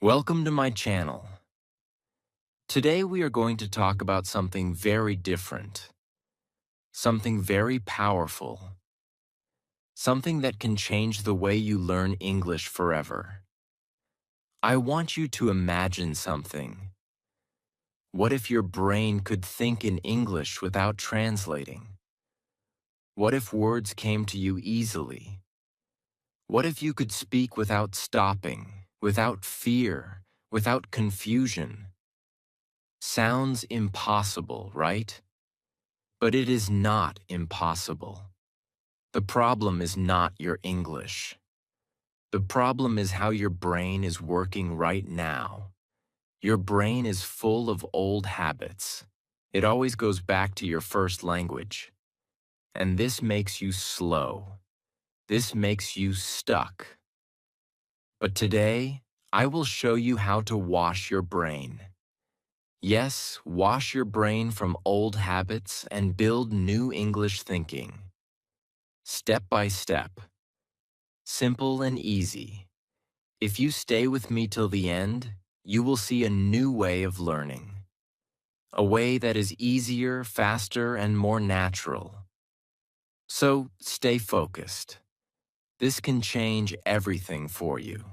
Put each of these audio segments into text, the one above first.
Welcome to my channel. Today we are going to talk about something very different, something very powerful, something that can change the way you learn English forever. I want you to imagine something. What if your brain could think in English without translating? What if words came to you easily? What if you could speak without stopping, without fear, without confusion? Sounds impossible, right? But it is not impossible. The problem is not your English. The problem is how your brain is working right now. Your brain is full of old habits. It always goes back to your first language. And this makes you slow. This makes you stuck. But today, I will show you how to wash your brain. Yes, wash your brain from old habits and build new English thinking. Step by step. Simple and easy. If you stay with me till the end, you will see a new way of learning. A way that is easier, faster, and more natural. So stay focused. This can change everything for you.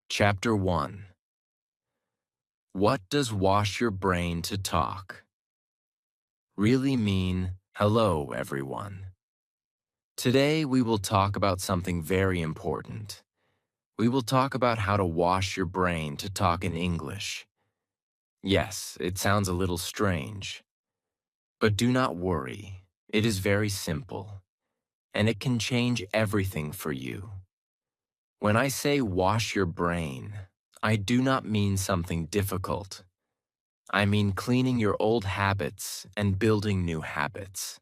Chapter 1. What does wash your brain to talk really mean? Hello, everyone. Today we will talk about something very important. We will talk about how to wash your brain to talk in English. Yes, it sounds a little strange. But do not worry. It is very simple. And it can change everything for you. When I say wash your brain, I do not mean something difficult. I mean cleaning your old habits and building new habits.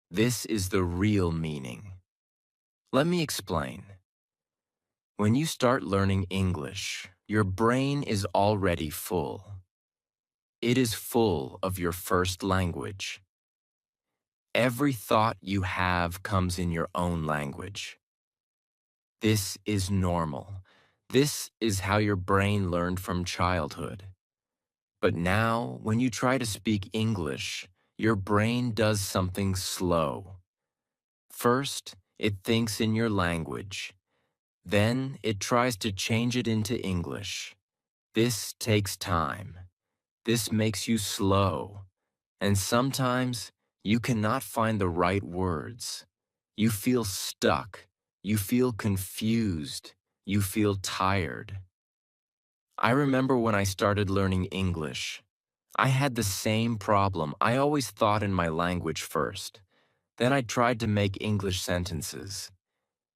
This is the real meaning. Let me explain. When you start learning English, your brain is already full. It is full of your first language. Every thought you have comes in your own language. This is normal. This is how your brain learned from childhood. But now, when you try to speak English, your brain does something slow. First, it thinks in your language. Then, it tries to change it into English. This takes time. This makes you slow. And sometimes, you cannot find the right words. You feel stuck. You feel confused. You feel tired. I remember when I started learning English. I had the same problem. I always thought in my language first. Then I tried to make English sentences.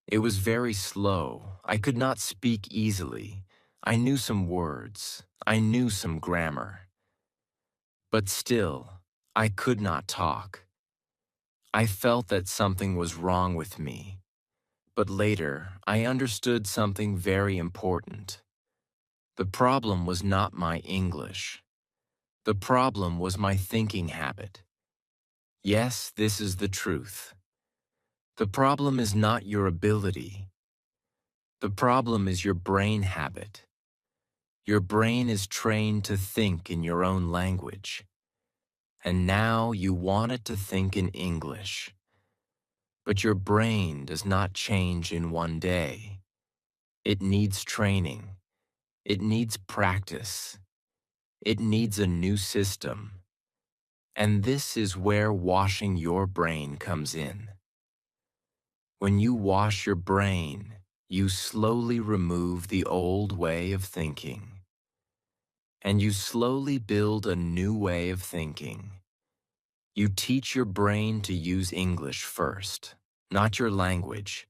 It was very slow. I could not speak easily. I knew some words. I knew some grammar. But still, I could not talk. I felt that something was wrong with me. But later, I understood something very important. The problem was not my English. The problem was my thinking habit. Yes, this is the truth. The problem is not your ability. The problem is your brain habit. Your brain is trained to think in your own language. And now you want it to think in English. But your brain does not change in one day. It needs training. It needs practice. It needs a new system. And this is where washing your brain comes in. When you wash your brain, you slowly remove the old way of thinking. And you slowly build a new way of thinking. You teach your brain to use English first, not your language.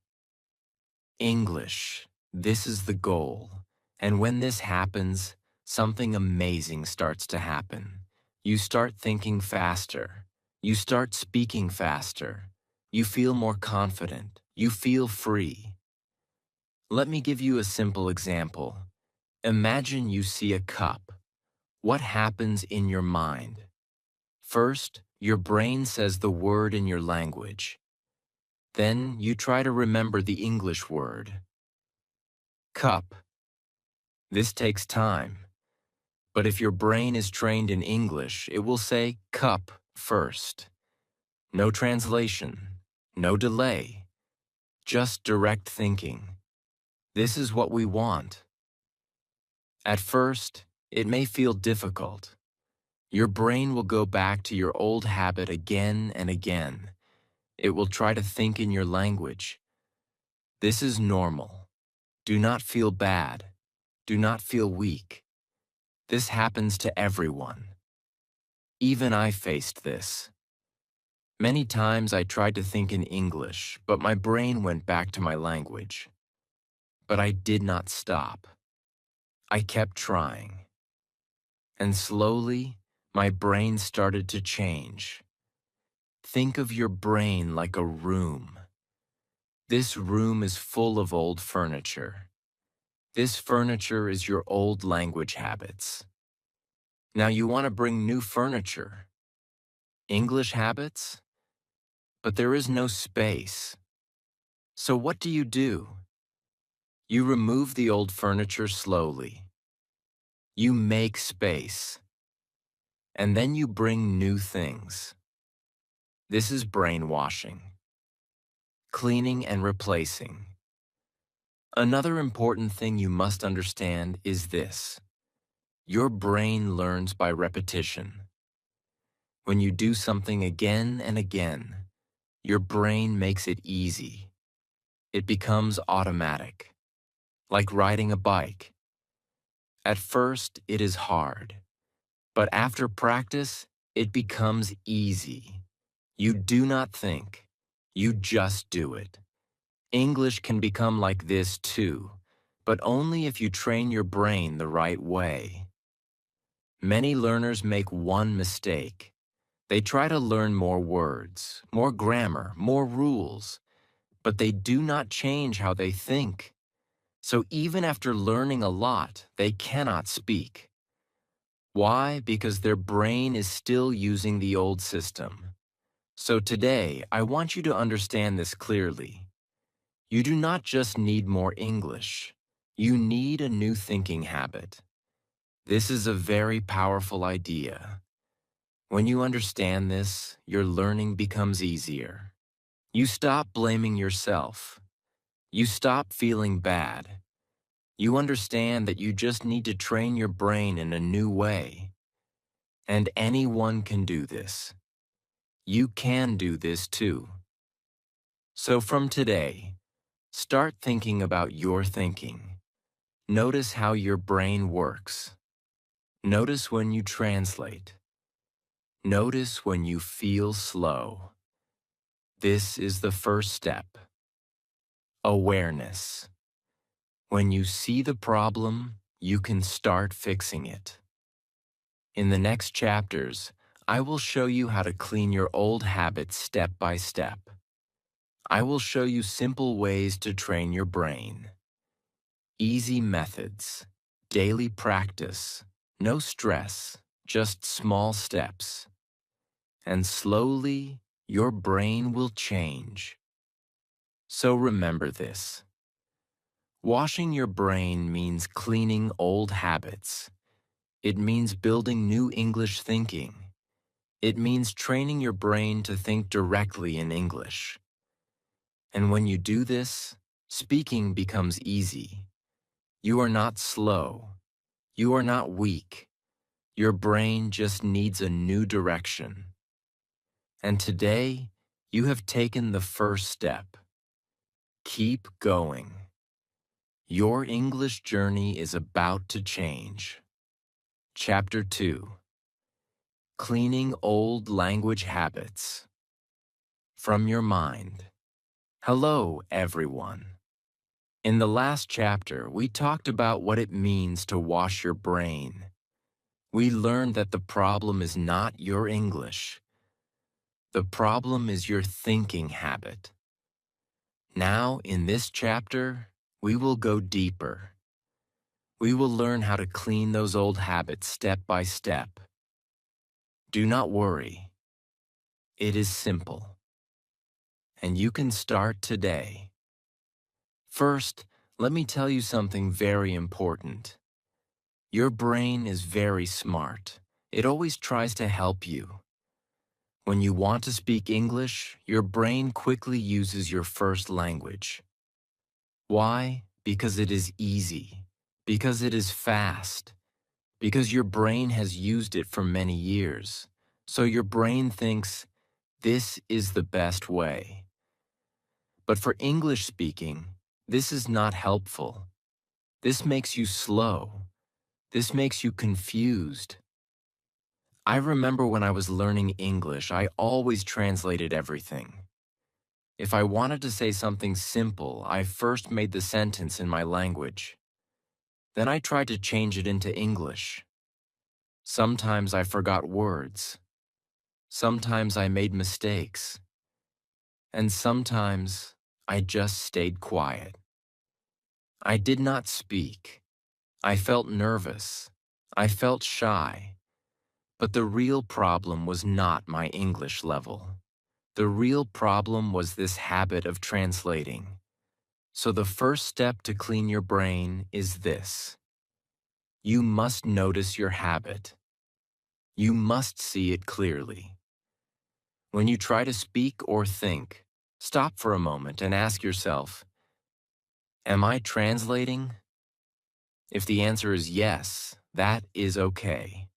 English, this is the goal. And when this happens, something amazing starts to happen. You start thinking faster. You start speaking faster. You feel more confident. You feel free. Let me give you a simple example. Imagine you see a cup. What happens in your mind? First, your brain says the word in your language. Then you try to remember the English word. Cup. This takes time, but if your brain is trained in English, it will say cup first. No translation, no delay, just direct thinking. This is what we want. At first, it may feel difficult. Your brain will go back to your old habit again and again. It will try to think in your language. This is normal. Do not feel bad. Do not feel weak. This happens to everyone. Even I faced this. Many times I tried to think in English, but my brain went back to my language. But I did not stop. I kept trying. And slowly, my brain started to change. Think of your brain like a room. This room is full of old furniture. This furniture is your old language habits. Now you want to bring new furniture. English habits? But there is no space. So what do? You remove the old furniture slowly. You make space. And then you bring new things. This is brainwashing. Cleaning and replacing. Another important thing you must understand is this. Your brain learns by repetition. When you do something again and again, your brain makes it easy. It becomes automatic, like riding a bike. At first, it is hard, but after practice, it becomes easy. You do not think, you just do it. English can become like this too, but only if you train your brain the right way. Many learners make one mistake. They try to learn more words, more grammar, more rules, but they do not change how they think. So even after learning a lot, they cannot speak. Why? Because their brain is still using the old system. So today, I want you to understand this clearly. You do not just need more English. You need a new thinking habit. This is a very powerful idea. When you understand this, your learning becomes easier. You stop blaming yourself. You stop feeling bad. You understand that you just need to train your brain in a new way. And anyone can do this. You can do this too. So from today, start thinking about your thinking. Notice how your brain works. Notice when you translate. Notice when you feel slow. This is the first step. Awareness. When you see the problem, you can start fixing it. In the next chapters, I will show you how to clean your old habits step by step. I will show you simple ways to train your brain. Easy methods, daily practice, no stress, just small steps. And slowly, your brain will change. So remember this. Washing your brain means cleaning old habits. It means building new English thinking. It means training your brain to think directly in English. And when you do this, speaking becomes easy. You are not slow. You are not weak. Your brain just needs a new direction. And today, you have taken the first step. Keep going. Your English journey is about to change. Chapter 2. Cleaning Old Language Habits. From your mind. Hello, everyone. In the last chapter, we talked about what it means to wash your brain. We learned that the problem is not your English. The problem is your thinking habit. Now, in this chapter, we will go deeper. We will learn how to clean those old habits step by step. Do not worry. It is simple. And you can start today. First, let me tell you something very important. Your brain is very smart. It always tries to help you. When you want to speak English, your brain quickly uses your first language. Why? Because it is easy. Because it is fast. Because your brain has used it for many years. So your brain thinks, this is the best way. But for English speaking, this is not helpful. This makes you slow. This makes you confused. I remember when I was learning English, I always translated everything. If I wanted to say something simple, I first made the sentence in my language. Then I tried to change it into English. Sometimes I forgot words. Sometimes I made mistakes. And sometimes I just stayed quiet. I did not speak. I felt nervous. I felt shy. But the real problem was not my English level. The real problem was this habit of translating. So the first step to clean your brain is this. You must notice your habit. You must see it clearly. When you try to speak or think, stop for a moment and ask yourself, am I translating? If the answer is yes, that is okay.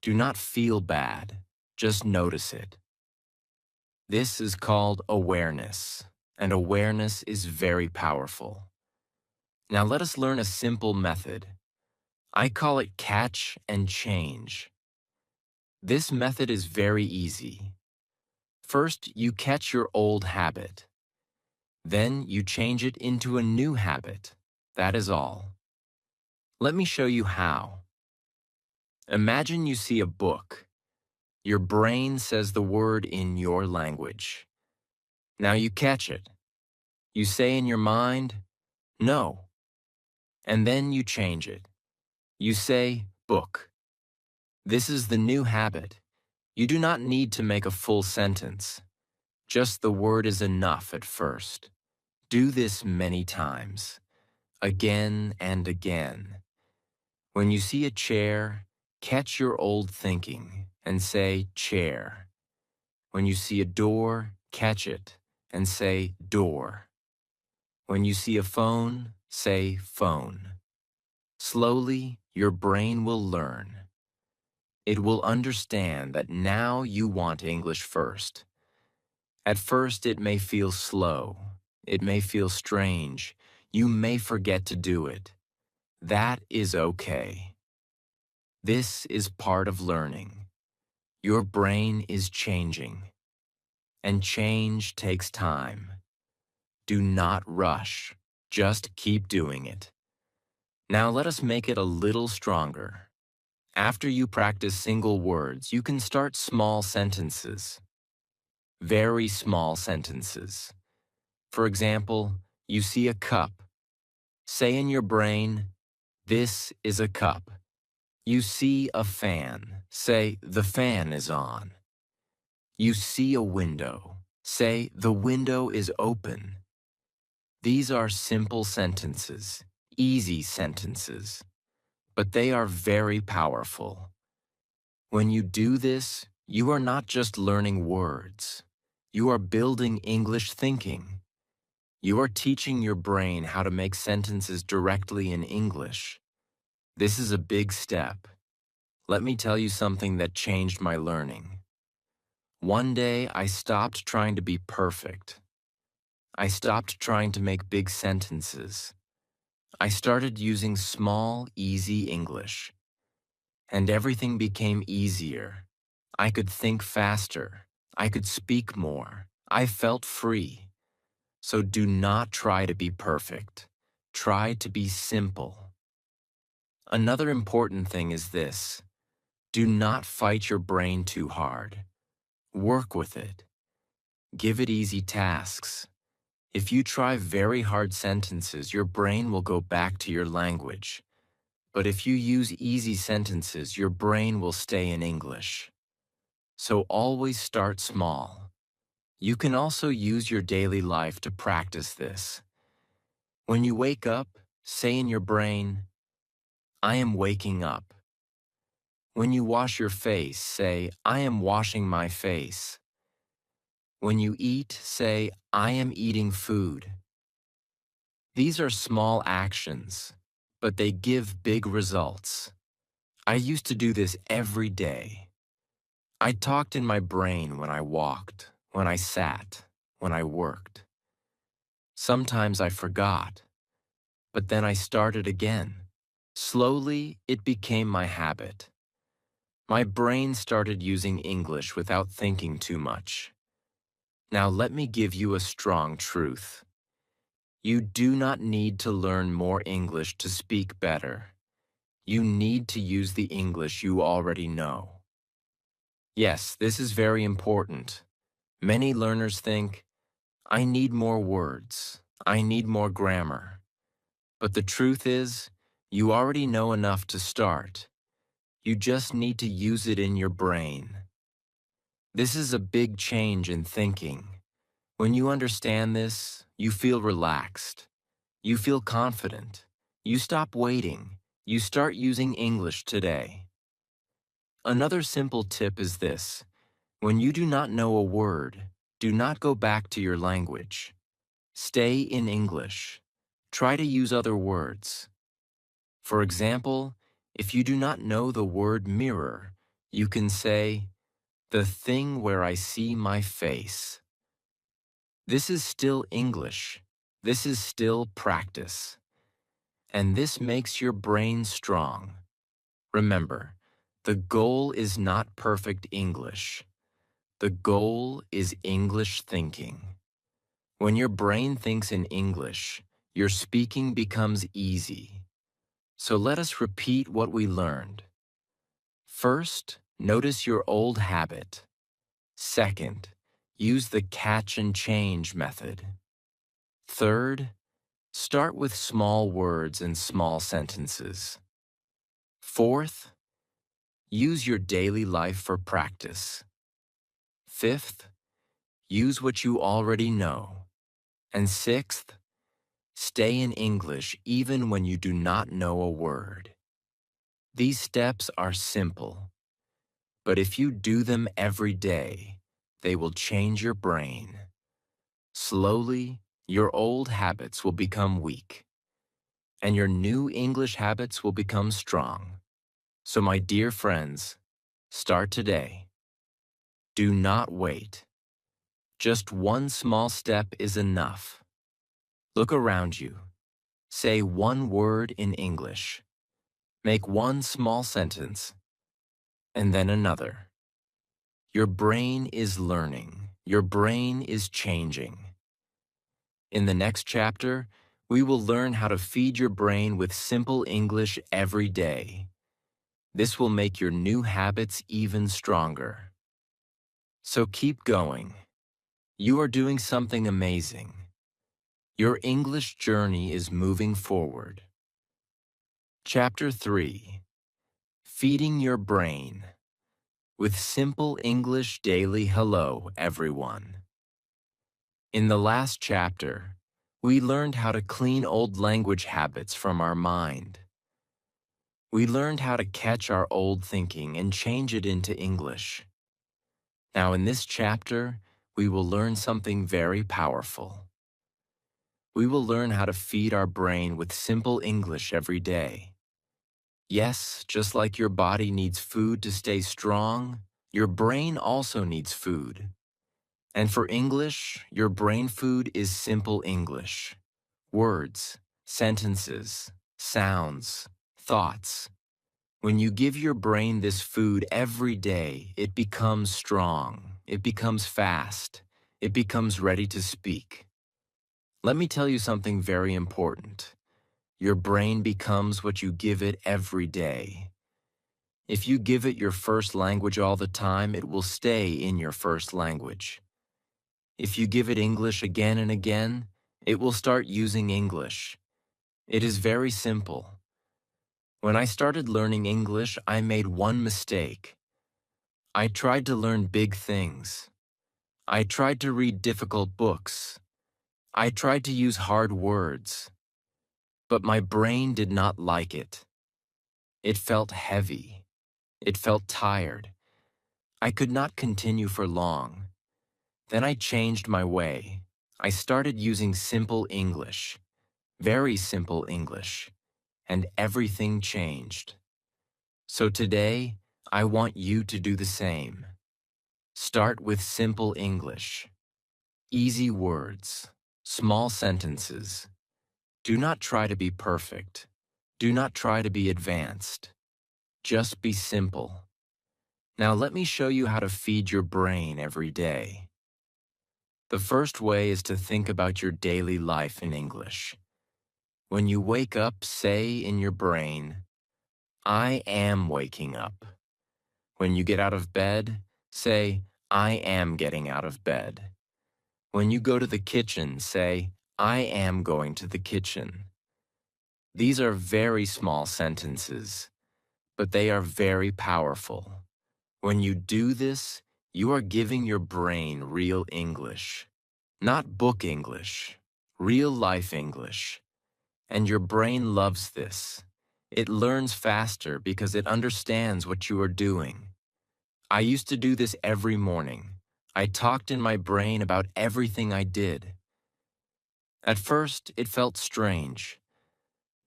Do not feel bad, just notice it. This is called awareness, and awareness is very powerful. Now let us learn a simple method. I call it catch and change. This method is very easy. First, you catch your old habit. Then you change it into a new habit. That is all. Let me show you how. Imagine you see a book. Your brain says the word in your language. Now you catch it. You say in your mind, no. And then you change it. You say, book. This is the new habit. You do not need to make a full sentence. Just the word is enough at first. Do this many times, again and again. When you see a chair, catch your old thinking and say chair. When you see a door, catch it and say door. When you see a phone, say phone. Slowly, your brain will learn. It will understand that now you want English first. At first, it may feel slow. It may feel strange. You may forget to do it. That is okay. This is part of learning. Your brain is changing. And change takes time. Do not rush. Just keep doing it. Now let us make it a little stronger. After you practice single words, you can start small sentences. Very small sentences. For example, you see a cup. Say in your brain, this is a cup. You see a fan. Say, the fan is on. You see a window. Say, the window is open. These are simple sentences, easy sentences, but they are very powerful. When you do this, you are not just learning words. You are building English thinking. You are teaching your brain how to make sentences directly in English. This is a big step. Let me tell you something that changed my learning. One day, I stopped trying to be perfect. I stopped trying to make big sentences. I started using small, easy English. And everything became easier. I could think faster. I could speak more. I felt free. So do not try to be perfect. Try to be simple. Another important thing is this. Do not fight your brain too hard. Work with it. Give it easy tasks. If you try very hard sentences, your brain will go back to your language. But if you use easy sentences, your brain will stay in English. So always start small. You can also use your daily life to practice this. When you wake up, say in your brain, I am waking up. When you wash your face, say, I am washing my face. When you eat, say, I am eating food. These are small actions, but they give big results. I used to do this every day. I talked in my brain when I walked, when I sat, when I worked. Sometimes I forgot, but then I started again. Slowly, it became my habit. My brain started using English without thinking too much. Now let me give you a strong truth. You do not need to learn more English to speak better. You need to use the English you already know. Yes, this is very important. Many learners think, I need more words. I need more grammar. But the truth is, you already know enough to start. You just need to use it in your brain. This is a big change in thinking. When you understand this, you feel relaxed. You feel confident. You stop waiting. You start using English today. Another simple tip is this. When you do not know a word, do not go back to your language. Stay in English. Try to use other words. For example, if you do not know the word mirror, you can say, the thing where I see my face. This is still English. This is still practice. And this makes your brain strong. Remember, the goal is not perfect English. The goal is English thinking. When your brain thinks in English, your speaking becomes easy. So let us repeat what we learned. First, notice your old habit. Second, use the catch and change method. Third, start with small words and small sentences. Fourth, use your daily life for practice. Fifth, use what you already know. And sixth, stay in English even when you do not know a word. These steps are simple, but if you do them every day, they will change your brain. Slowly, your old habits will become weak, and your new English habits will become strong. So, my dear friends, start today. Do not wait. Just one small step is enough. Look around you. Say one word in English. Make one small sentence, and then another. Your brain is learning. Your brain is changing. In the next chapter, we will learn how to feed your brain with simple English every day. This will make your new habits even stronger. So keep going. You are doing something amazing. Your English journey is moving forward. Chapter 3. Feeding Your Brain. With simple English daily hello, everyone. In the last chapter, we learned how to clean old language habits from our mind. We learned how to catch our old thinking and change it into English. Now in this chapter, we will learn something very powerful. We will learn how to feed our brain with simple English every day. Yes, just like your body needs food to stay strong, your brain also needs food. And for English, your brain food is simple English. Words, sentences, sounds, thoughts. When you give your brain this food every day, it becomes strong, it becomes fast, it becomes ready to speak. Let me tell you something very important. Your brain becomes what you give it every day. If you give it your first language all the time, it will stay in your first language. If you give it English again and again, it will start using English. It is very simple. When I started learning English, I made one mistake. I tried to learn big things. I tried to read difficult books. I tried to use hard words. But my brain did not like it. It felt heavy. It felt tired. I could not continue for long. Then I changed my way. I started using simple English, very simple English, and everything changed. So today, I want you to do the same. Start with simple English. Easy words, small sentences. Do not try to be perfect. Do not try to be advanced. Just be simple. Now let me show you how to feed your brain every day. The first way is to think about your daily life in English. When you wake up, say in your brain, I am waking up. When you get out of bed, say, I am getting out of bed. When you go to the kitchen, say, I am going to the kitchen. These are very small sentences, but they are very powerful. When you do this, you are giving your brain real English. Not book English, real life English. And your brain loves this. It learns faster because it understands what you are doing. I used to do this every morning. I talked in my brain about everything I did. At first, it felt strange,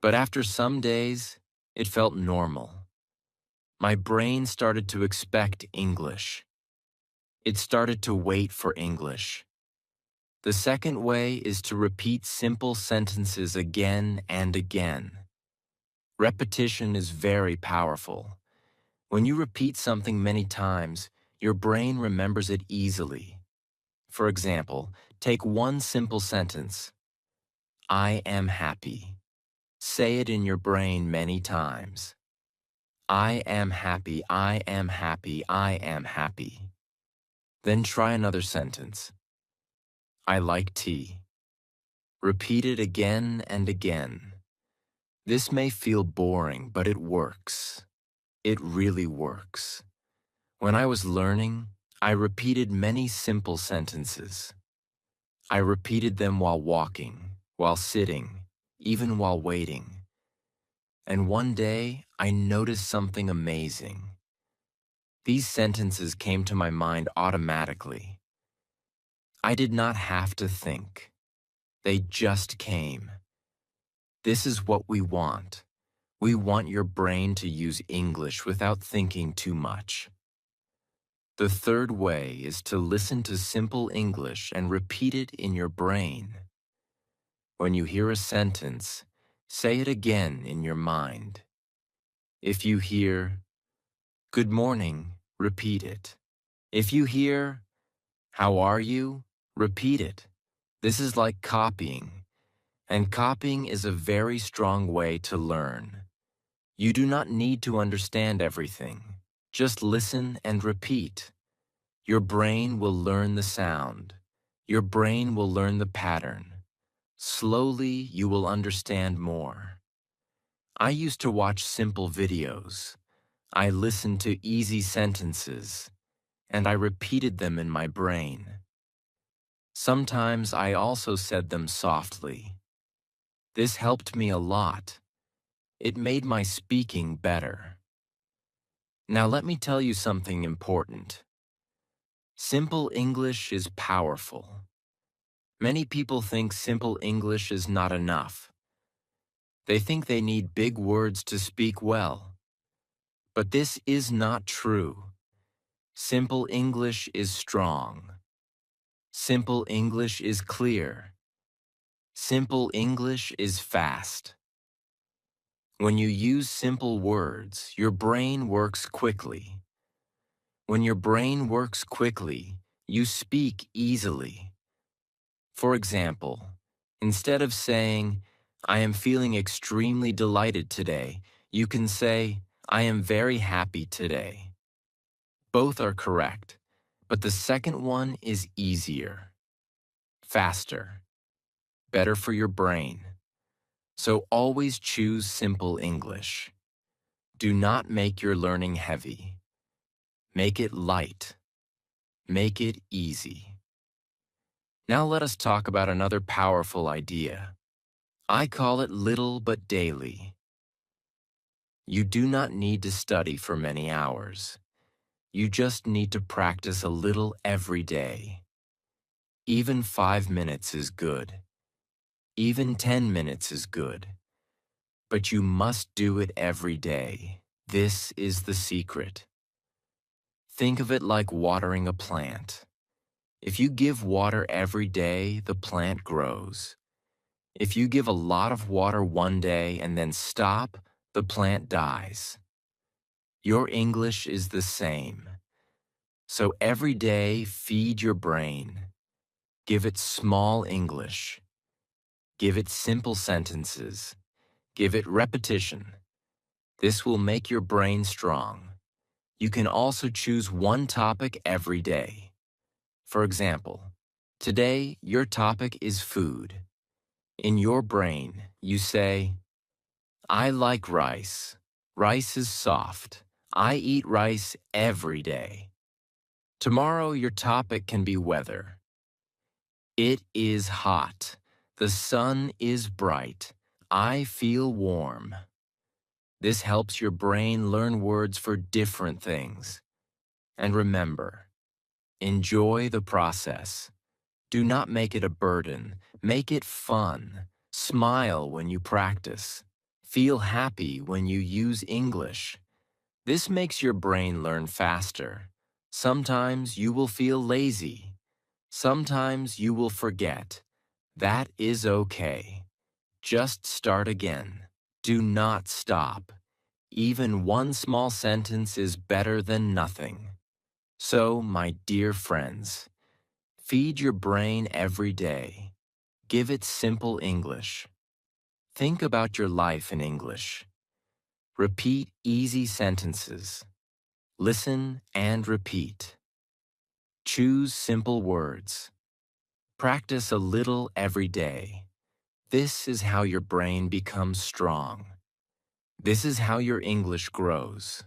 but after some days, it felt normal. My brain started to expect English. It started to wait for English. The second way is to repeat simple sentences again and again. Repetition is very powerful. When you repeat something many times, your brain remembers it easily. For example, take one simple sentence. I am happy. Say it in your brain many times. I am happy, I am happy, I am happy. Then try another sentence. I like tea. Repeat it again and again. This may feel boring, but it works. It really works. When I was learning, I repeated many simple sentences. I repeated them while walking, while sitting, even while waiting. And one day, I noticed something amazing. These sentences came to my mind automatically. I did not have to think. They just came. This is what we want. We want your brain to use English without thinking too much. The third way is to listen to simple English and repeat it in your brain. When you hear a sentence, say it again in your mind. If you hear, good morning, repeat it. If you hear, how are you, repeat it. This is like copying, and copying is a very strong way to learn. You do not need to understand everything. Just listen and repeat. Your brain will learn the sound. Your brain will learn the pattern. Slowly, you will understand more. I used to watch simple videos. I listened to easy sentences, and I repeated them in my brain. Sometimes I also said them softly. This helped me a lot. It made my speaking better. Now let me tell you something important. Simple English is powerful. Many people think simple English is not enough. They think they need big words to speak well. But this is not true. Simple English is strong. Simple English is clear. Simple English is fast. When you use simple words, your brain works quickly. When your brain works quickly, you speak easily. For example, instead of saying, I am feeling extremely delighted today, you can say, I am very happy today. Both are correct, but the second one is easier, faster, better for your brain. So always choose simple English. Do not make your learning heavy. Make it light. Make it easy. Now let us talk about another powerful idea. I call it little but daily. You do not need to study for many hours. You just need to practice a little every day. Even 5 minutes is good. Even 10 minutes is good. But you must do it every day. This is the secret. Think of it like watering a plant. If you give water every day, the plant grows. If you give a lot of water one day and then stop, the plant dies. Your English is the same. So every day, feed your brain. Give it small English. Give it simple sentences. Give it repetition. This will make your brain strong. You can also choose one topic every day. For example, today your topic is food. In your brain, you say, I like rice. Rice is soft. I eat rice every day. Tomorrow your topic can be weather. It is hot. The sun is bright. I feel warm. This helps your brain learn words for different things. And remember, enjoy the process. Do not make it a burden. Make it fun. Smile when you practice. Feel happy when you use English. This makes your brain learn faster. Sometimes you will feel lazy. Sometimes you will forget. That is okay. Just start again. Do not stop. Even one small sentence is better than nothing. So, my dear friends, feed your brain every day. Give it simple English. Think about your life in English. Repeat easy sentences. Listen and repeat. Choose simple words. Practice a little every day. This is how your brain becomes strong. This is how your English grows.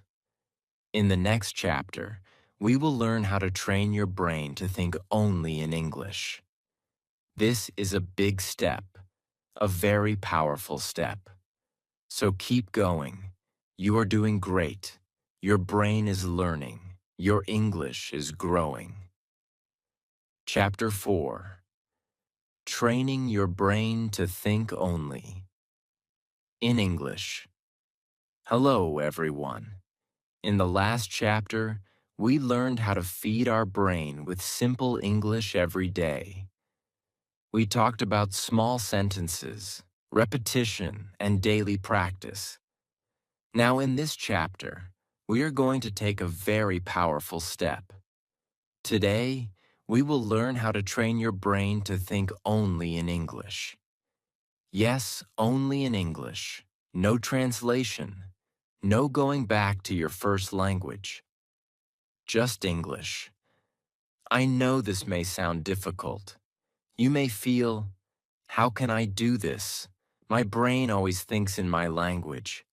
In the next chapter, we will learn how to train your brain to think only in English. This is a big step, a very powerful step. So keep going. You are doing great. Your brain is learning. Your English is growing. Chapter 4. Training your brain to think only. In English. Hello, everyone. In the last chapter, we learned how to feed our brain with simple English every day. We talked about small sentences, repetition, and daily practice. Now, in this chapter, we are going to take a very powerful step. Today, we will learn how to train your brain to think only in English. Yes, only in English. No translation. No going back to your first language. Just English. I know this may sound difficult. You may feel, how can I do this? My brain always thinks in my language.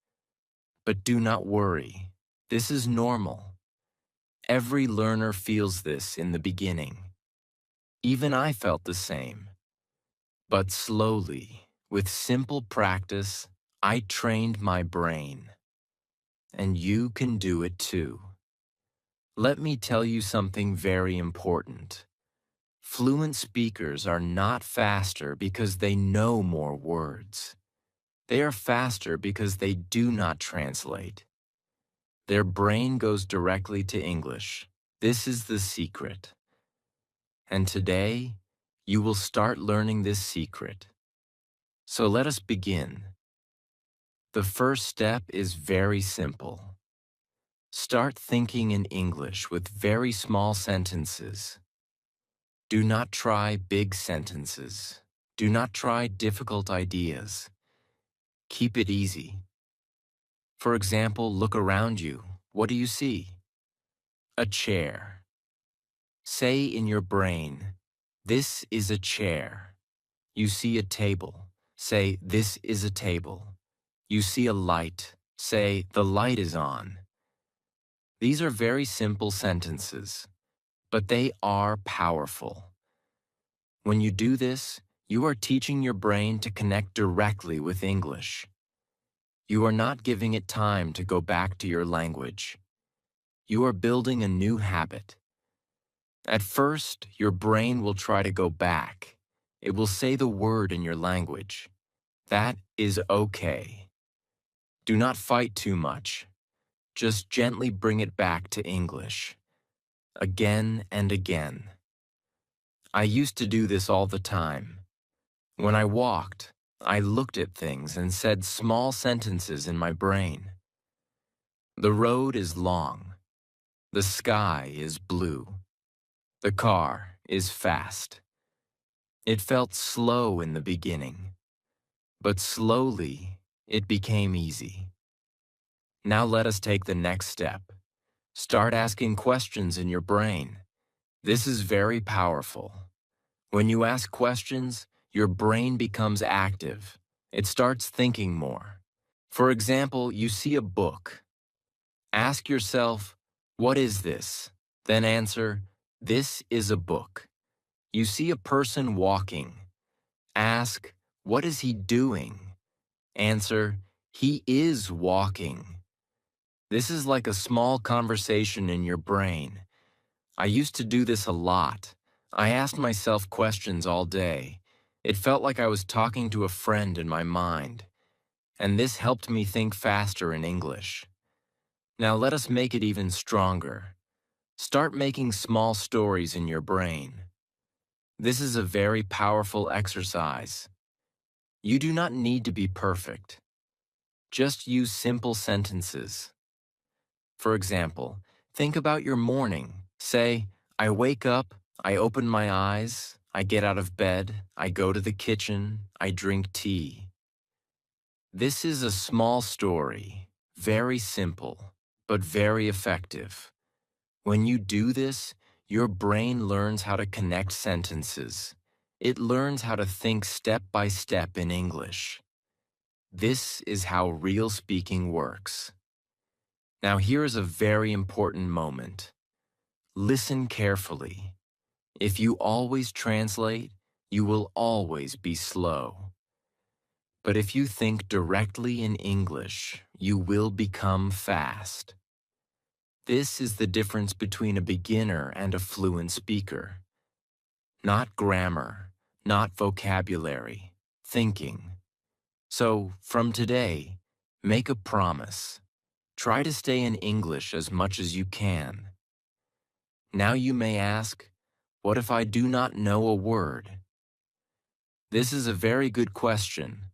But do not worry. This is normal. Every learner feels this in the beginning. Even I felt the same. But slowly, with simple practice, I trained my brain. And you can do it too. Let me tell you something very important. Fluent speakers are not faster because they know more words. They are faster because they do not translate. Their brain goes directly to English. This is the secret. And today, you will start learning this secret. So let us begin. The first step is very simple. Start thinking in English with very small sentences. Do not try big sentences. Do not try difficult ideas. Keep it easy. For example, look around you. What do you see? A chair. Say in your brain, this is a chair. You see a table. Say, this is a table. You see a light. Say, the light is on. These are very simple sentences, but they are powerful. When you do this, you are teaching your brain to connect directly with English. You are not giving it time to go back to your language. You are building a new habit. At first, your brain will try to go back. It will say the word in your language. That is okay. Do not fight too much. Just gently bring it back to English. Again and again. I used to do this all the time. When I walked, I looked at things and said small sentences in my brain. The road is long. The sky is blue. The car is fast. It felt slow in the beginning, but slowly it became easy. Now let us take the next step. Start asking questions in your brain. This is very powerful. When you ask questions, your brain becomes active. It starts thinking more. For example, you see a book. Ask yourself, what is this? Then answer, this is a book. You see a person walking. Ask, what is he doing? Answer, he is walking. This is like a small conversation in your brain. I used to do this a lot. I asked myself questions all day. It felt like I was talking to a friend in my mind. And this helped me think faster in English. Now let us make it even stronger. Start making small stories in your brain. This is a very powerful exercise. You do not need to be perfect. Just use simple sentences. For example, think about your morning. Say, I wake up, I open my eyes, I get out of bed, I go to the kitchen, I drink tea. This is a small story, very simple, but very effective. When you do this, your brain learns how to connect sentences. It learns how to think step by step in English. This is how real speaking works. Now here is a very important moment. Listen carefully. If you always translate, you will always be slow. But if you think directly in English, you will become fast. This is the difference between a beginner and a fluent speaker. Not grammar, not vocabulary, thinking. So, from today, make a promise. Try to stay in English as much as you can. Now you may ask, what if I do not know a word? This is a very good question.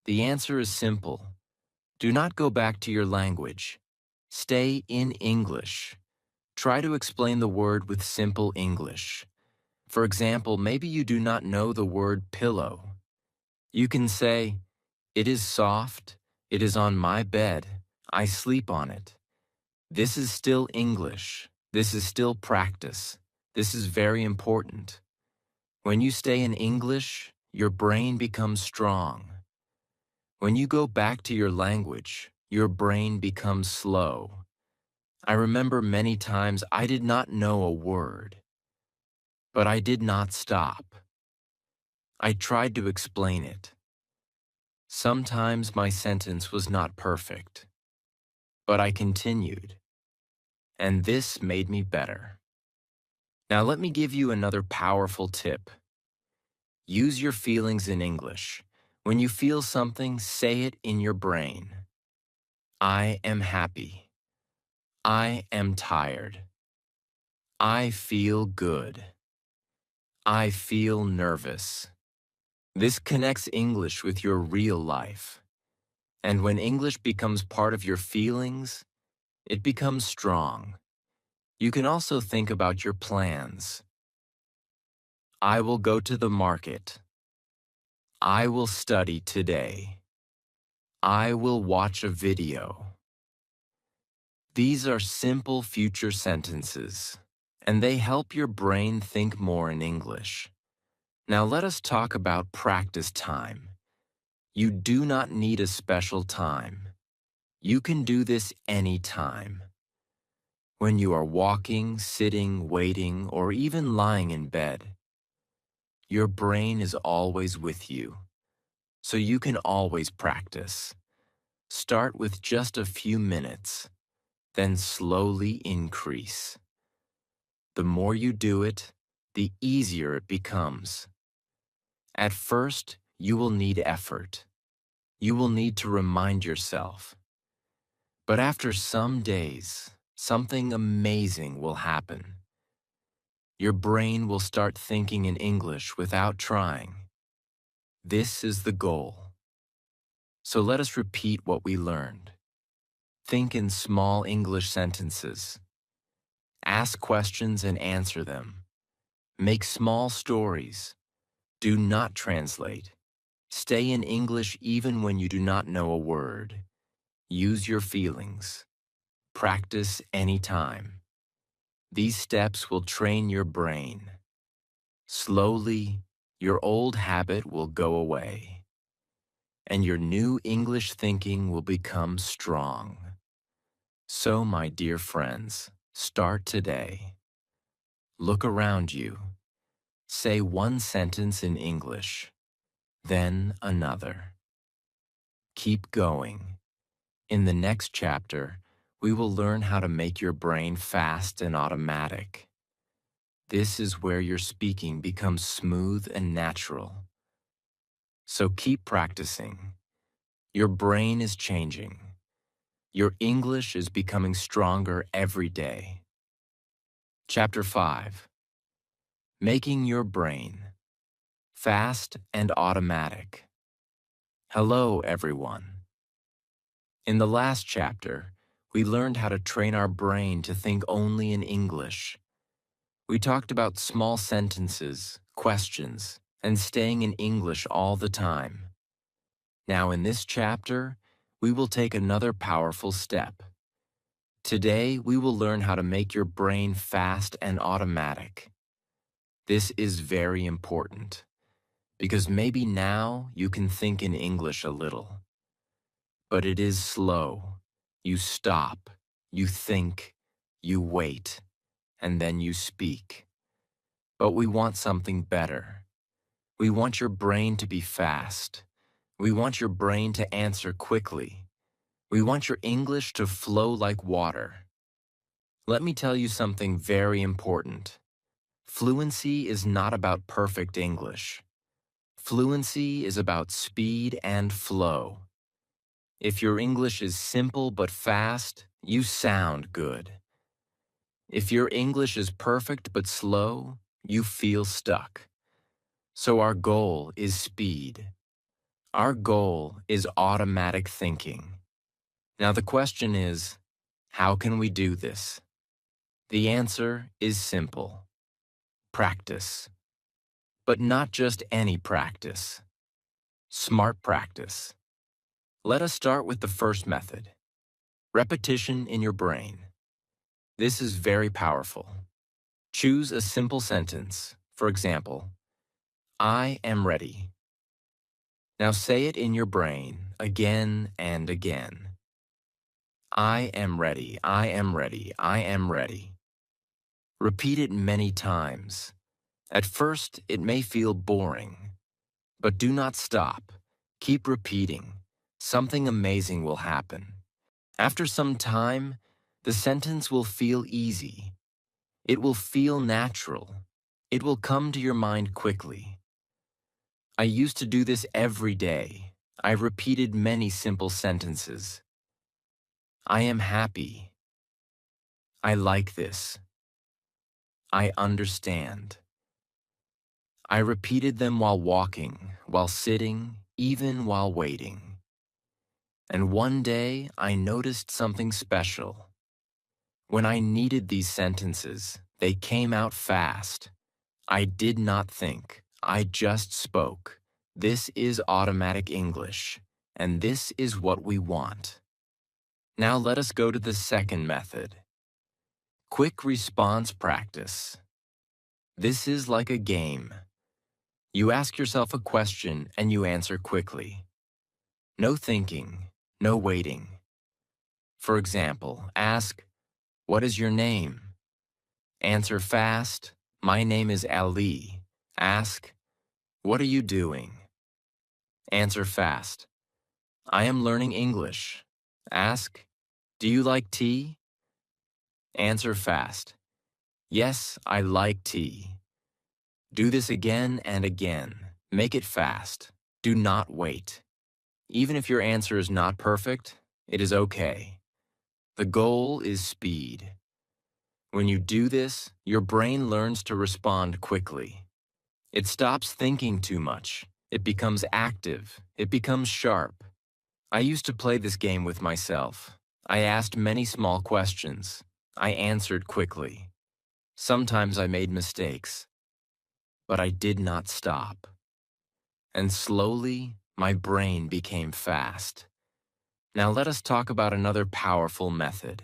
The answer is simple. Do not go back to your language. Stay in English. Try to explain the word with simple English. For example, maybe you do not know the word pillow. You can say, it is soft, it is on my bed, I sleep on it. This is still English. This is still practice. This is very important. When you stay in English, your brain becomes strong. When you go back to your language, your brain becomes slow. I remember many times I did not know a word, but I did not stop. I tried to explain it. Sometimes my sentence was not perfect, but I continued, and this made me better. Now let me give you another powerful tip. Use your feelings in English. When you feel something, say it in your brain. I am happy. I am tired. I feel good. I feel nervous. This connects English with your real life. And when English becomes part of your feelings, it becomes strong. You can also think about your plans. I will go to the market. I will study today. I will watch a video. These are simple future sentences, and they help your brain think more in English. Now let us talk about practice time. You do not need a special time. You can do this anytime. When you are walking, sitting, waiting, or even lying in bed, your brain is always with you, so you can always practice. Start with just a few minutes, then slowly increase. The more you do it, the easier it becomes. At first, you will need effort. You will need to remind yourself. But after some days, something amazing will happen. Your brain will start thinking in English without trying. This is the goal. So let us repeat what we learned. Think in small English sentences. Ask questions and answer them. Make small stories. Do not translate. Stay in English even when you do not know a word. Use your feelings. Practice anytime. These steps will train your brain. Slowly, your old habit will go away, and your new English thinking will become strong. So, my dear friends, start today. Look around you. Say one sentence in English, then another. Keep going. In the next chapter, we will learn how to make your brain fast and automatic. This is where your speaking becomes smooth and natural. So keep practicing. Your brain is changing. Your English is becoming stronger every day. Chapter 5. Making your brain fast and automatic. Hello, everyone. In the last chapter, we learned how to train our brain to think only in English. We talked about small sentences, questions, and staying in English all the time. Now in this chapter, we will take another powerful step. Today, we will learn how to make your brain fast and automatic. This is very important, because maybe now you can think in English a little. But it is slow. You stop, you think, you wait, and then you speak. But we want something better. We want your brain to be fast. We want your brain to answer quickly. We want your English to flow like water. Let me tell you something very important. Fluency is not about perfect English. Fluency is about speed and flow. If your English is simple but fast, you sound good. If your English is perfect but slow, you feel stuck. So our goal is speed. Our goal is automatic thinking. Now the question is, how can we do this? The answer is simple. Practice. But not just any practice. Smart practice. Let us start with the first method. Repetition in your brain. This is very powerful. Choose a simple sentence. For example, I am ready. Now say it in your brain again and again. I am ready, I am ready, I am ready. Repeat it many times. At first, it may feel boring, but do not stop. Keep repeating. Something amazing will happen. After some time, the sentence will feel easy. It will feel natural. It will come to your mind quickly. I used to do this every day. I repeated many simple sentences. I am happy. I like this. I understand. I repeated them while walking, while sitting, even while waiting. And one day, I noticed something special. When I needed these sentences, they came out fast. I did not think. I just spoke. This is automatic English, and this is what we want. Now let us go to the second method. Quick response practice. This is like a game. You ask yourself a question and you answer quickly. No thinking, no waiting. For example, ask, "What is your name?" Answer fast, "My name is Ali." Ask, "What are you doing?" Answer fast, I am learning English. Ask, do you like tea? Answer fast. Yes, I like tea. Do this again and again. Make it fast. Do not wait. Even if your answer is not perfect, it is okay. The goal is speed. When you do this, your brain learns to respond quickly. It stops thinking too much. It becomes active. It becomes sharp. I used to play this game with myself. I asked many small questions. I answered quickly. Sometimes I made mistakes, but I did not stop. And slowly, my brain became fast. Now let us talk about another powerful method.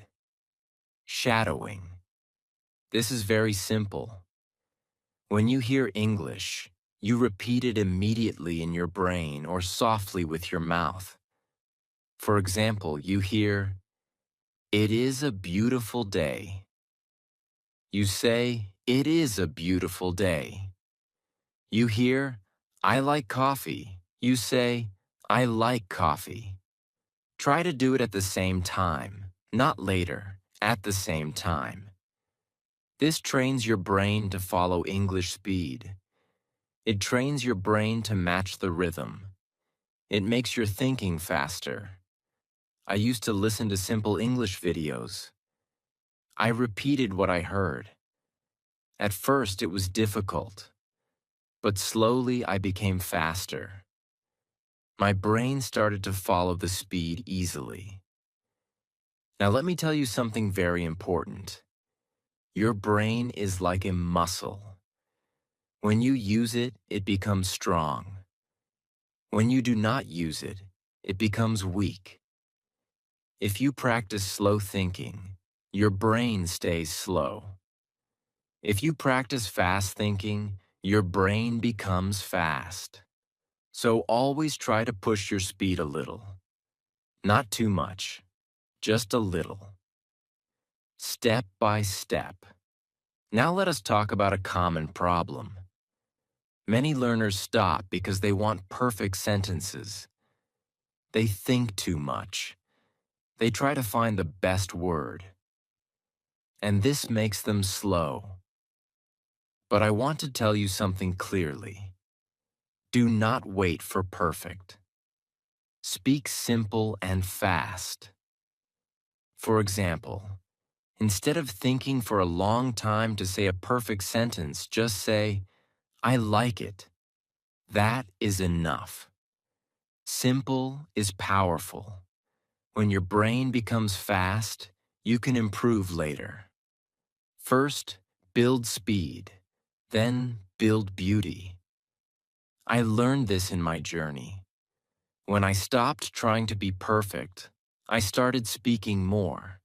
Shadowing. This is very simple. When you hear English, you repeat it immediately in your brain or softly with your mouth. For example, you hear, "It is a beautiful day." You say, "It is a beautiful day." You hear, "I like coffee." You say, "I like coffee." Try to do it at the same time, not later, at the same time. This trains your brain to follow English speed. It trains your brain to match the rhythm. It makes your thinking faster. I used to listen to simple English videos. I repeated what I heard. At first, it was difficult, but slowly I became faster. My brain started to follow the speed easily. Now let me tell you something very important. Your brain is like a muscle. When you use it, it becomes strong. When you do not use it, it becomes weak. If you practice slow thinking, your brain stays slow. If you practice fast thinking, your brain becomes fast. So always try to push your speed a little. Not too much, just a little. Step by step. Now let us talk about a common problem. Many learners stop because they want perfect sentences. They think too much. They try to find the best word. And this makes them slow. But I want to tell you something clearly. Do not wait for perfect. Speak simple and fast. For example, instead of thinking for a long time to say a perfect sentence, just say, "I like it." That is enough. Simple is powerful. When your brain becomes fast, you can improve later. First, build speed, then build beauty. I learned this in my journey. When I stopped trying to be perfect, I started speaking more.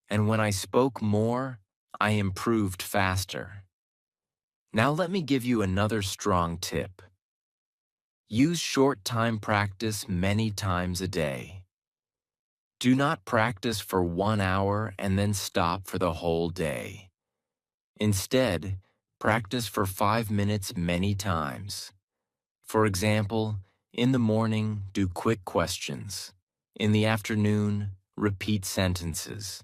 And when I spoke more, I improved faster. Now let me give you another strong tip. Use short time practice many times a day. Do not practice for 1 hour and then stop for the whole day. Instead, practice for 5 minutes many times. For example, in the morning, do quick questions. In the afternoon, repeat sentences.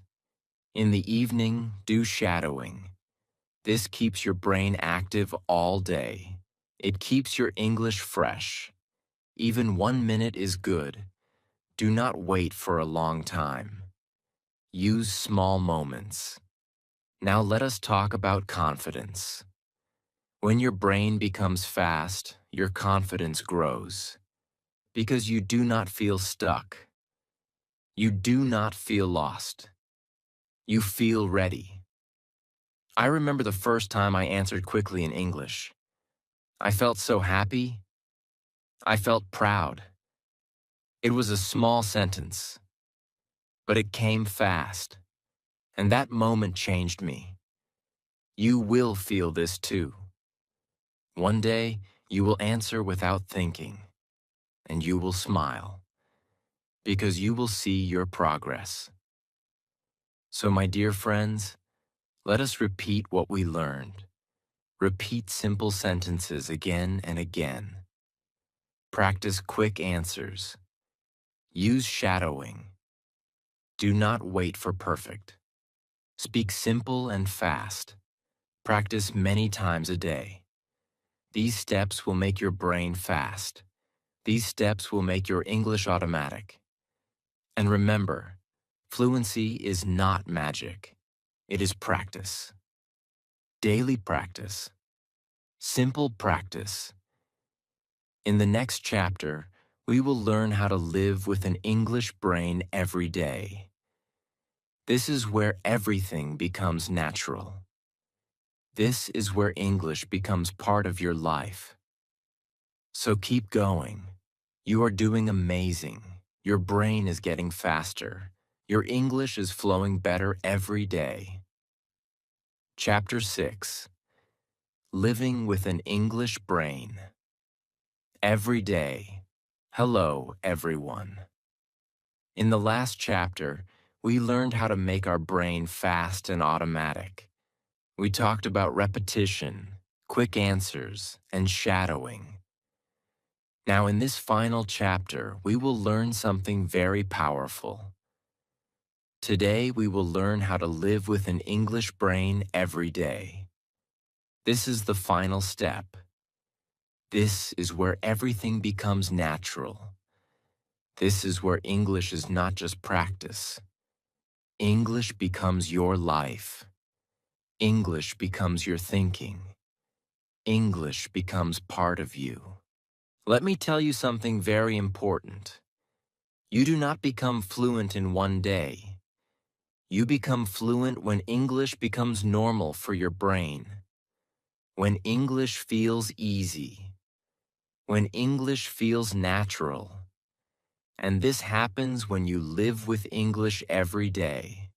In the evening, do shadowing. This keeps your brain active all day. It keeps your English fresh. Even 1 minute is good. Do not wait for a long time. Use small moments. Now let us talk about confidence. When your brain becomes fast, your confidence grows. Because you do not feel stuck. You do not feel lost. You feel ready. I remember the first time I answered quickly in English. I felt so happy. I felt proud. It was a small sentence, but it came fast, and that moment changed me. You will feel this too. One day, you will answer without thinking, and you will smile, because you will see your progress. So, my dear friends, let us repeat what we learned. Repeat simple sentences again and again. Practice quick answers. Use shadowing. Do not wait for perfect. Speak simple and fast. Practice many times a day. These steps will make your brain fast. These steps will make your English automatic. And remember, fluency is not magic. It is practice. Daily practice. Simple practice. In the next chapter, we will learn how to live with an English brain every day. This is where everything becomes natural. This is where English becomes part of your life. So keep going. You are doing amazing. Your brain is getting faster. Your English is flowing better every day. Chapter 6. Living with an English Brain. Every day. Hello, everyone. In the last chapter, we learned how to make our brain fast and automatic. We talked about repetition, quick answers, and shadowing. Now, in this final chapter, we will learn something very powerful. Today, we will learn how to live with an English brain every day. This is the final step. This is where everything becomes natural. This is where English is not just practice. English becomes your life. English becomes your thinking. English becomes part of you. Let me tell you something very important. You do not become fluent in one day. You become fluent when English becomes normal for your brain. When English feels easy. When English feels natural. And this happens when you live with English every day.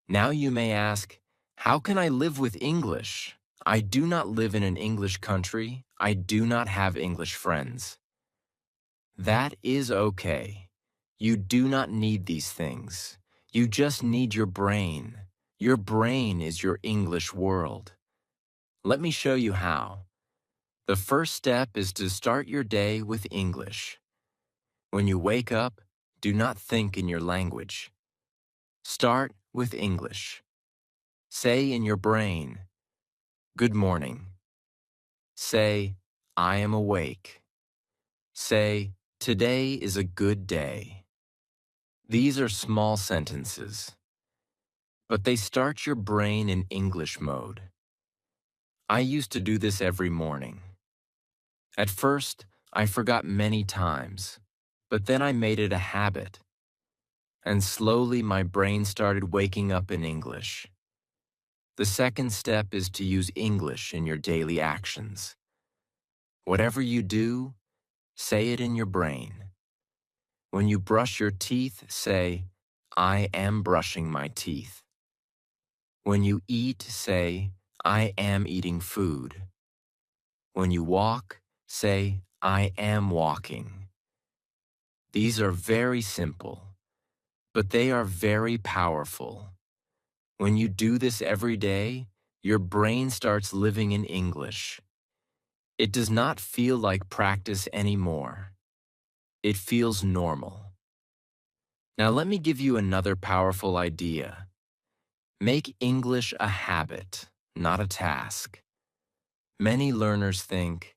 Now you may ask, how can I live with English? I do not live in an English country. I do not have English friends. That is okay. You do not need these things. You just need your brain. Your brain is your English world. Let me show you how. The first step is to start your day with English. When you wake up, do not think in your language. Start with English. Say in your brain, good morning. Say, I am awake. Say, today is a good day. These are small sentences, but they start your brain in English mode. I used to do this every morning. At first, I forgot many times, but then I made it a habit. And slowly my brain started waking up in English. The second step is to use English in your daily actions. Whatever you do, say it in your brain. When you brush your teeth, say, I am brushing my teeth. When you eat, say, I am eating food. When you walk, say, I am walking. These are very simple, but they are very powerful. When you do this every day, your brain starts living in English. It does not feel like practice anymore. It feels normal. Now let me give you another powerful idea. Make English a habit, not a task. Many learners think,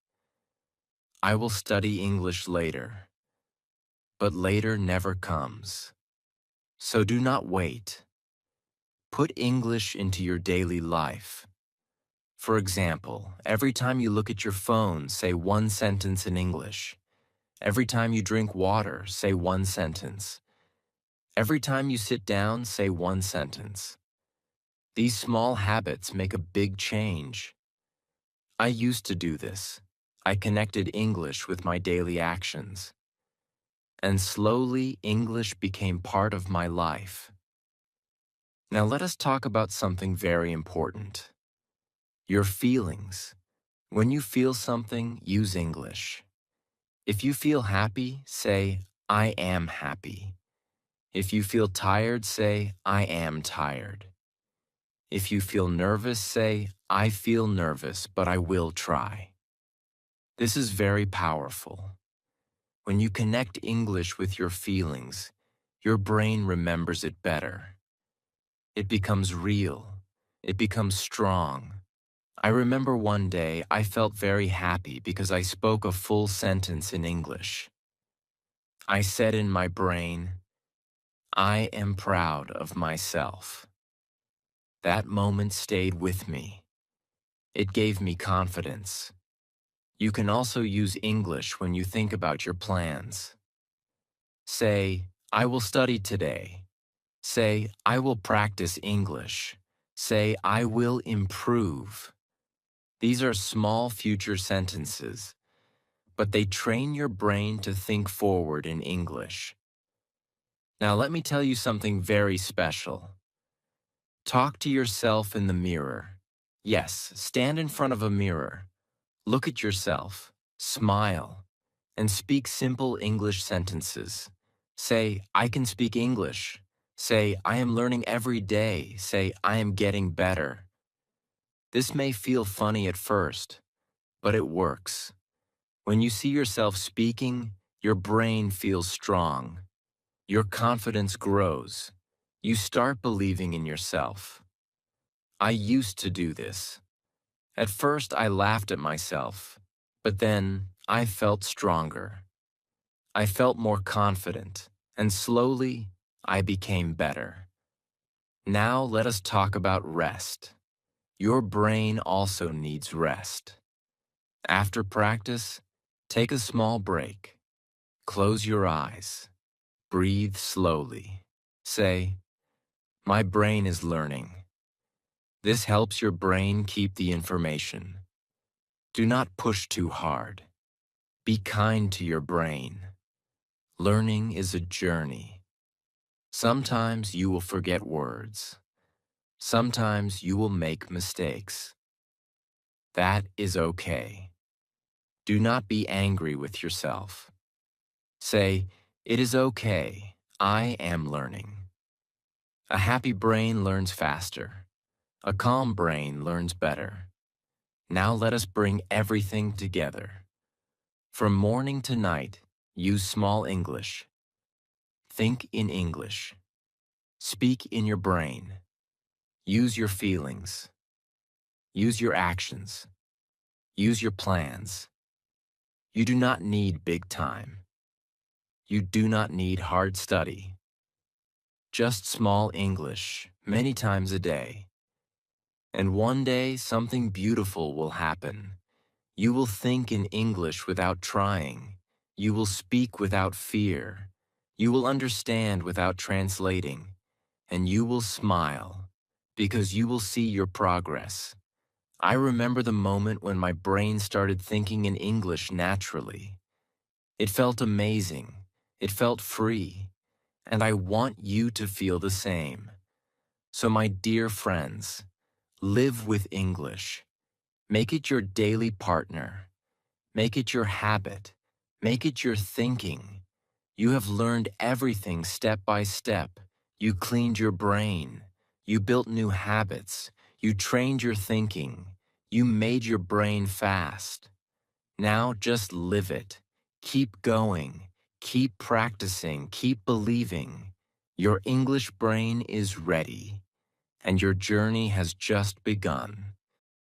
I will study English later, but later never comes. So do not wait. Put English into your daily life. For example, every time you look at your phone, say one sentence in English. Every time you drink water, say one sentence. Every time you sit down, say one sentence. These small habits make a big change. I used to do this. I connected English with my daily actions. And slowly, English became part of my life. Now let us talk about something very important. Your feelings. When you feel something, use English. If you feel happy, say, I am happy. If you feel tired, say, I am tired. If you feel nervous, say, I feel nervous, but I will try. This is very powerful. When you connect English with your feelings, your brain remembers it better. It becomes real. It becomes strong. I remember one day I felt very happy because I spoke a full sentence in English. I said in my brain, I am proud of myself. That moment stayed with me. It gave me confidence. You can also use English when you think about your plans. Say, I will study today. Say, I will practice English. Say, I will improve. These are small future sentences, but they train your brain to think forward in English. Now let me tell you something very special. Talk to yourself in the mirror. Yes, stand in front of a mirror. Look at yourself, smile, and speak simple English sentences. Say, I can speak English. Say, I am learning every day. Say, I am getting better. This may feel funny at first, but it works. When you see yourself speaking, your brain feels strong. Your confidence grows. You start believing in yourself. I used to do this. At first, I laughed at myself, but then I felt stronger. I felt more confident, and slowly, I became better. Now let us talk about rest. Your brain also needs rest. After practice, take a small break. Close your eyes. Breathe slowly. Say, my brain is learning. This helps your brain keep the information. Do not push too hard. Be kind to your brain. Learning is a journey. Sometimes you will forget words. Sometimes you will make mistakes. That is okay. Do not be angry with yourself. Say, it is okay. I am learning. A happy brain learns faster. A calm brain learns better. Now let us bring everything together. From morning to night, use small English. Think in English. Speak in your brain. Use your feelings. Use your actions. Use your plans. You do not need big time. You do not need hard study. Just small English, many times a day. And one day, something beautiful will happen. You will think in English without trying. You will speak without fear. You will understand without translating. And you will smile, because you will see your progress. I remember the moment when my brain started thinking in English naturally. It felt amazing. It felt free. And I want you to feel the same. So my dear friends, live with English. Make it your daily partner. Make it your habit. Make it your thinking. You have learned everything step by step. You cleaned your brain. You built new habits. You trained your thinking. You made your brain fast. Now just live it. Keep going. Keep practicing. Keep believing. Your English brain is ready, and your journey has just begun.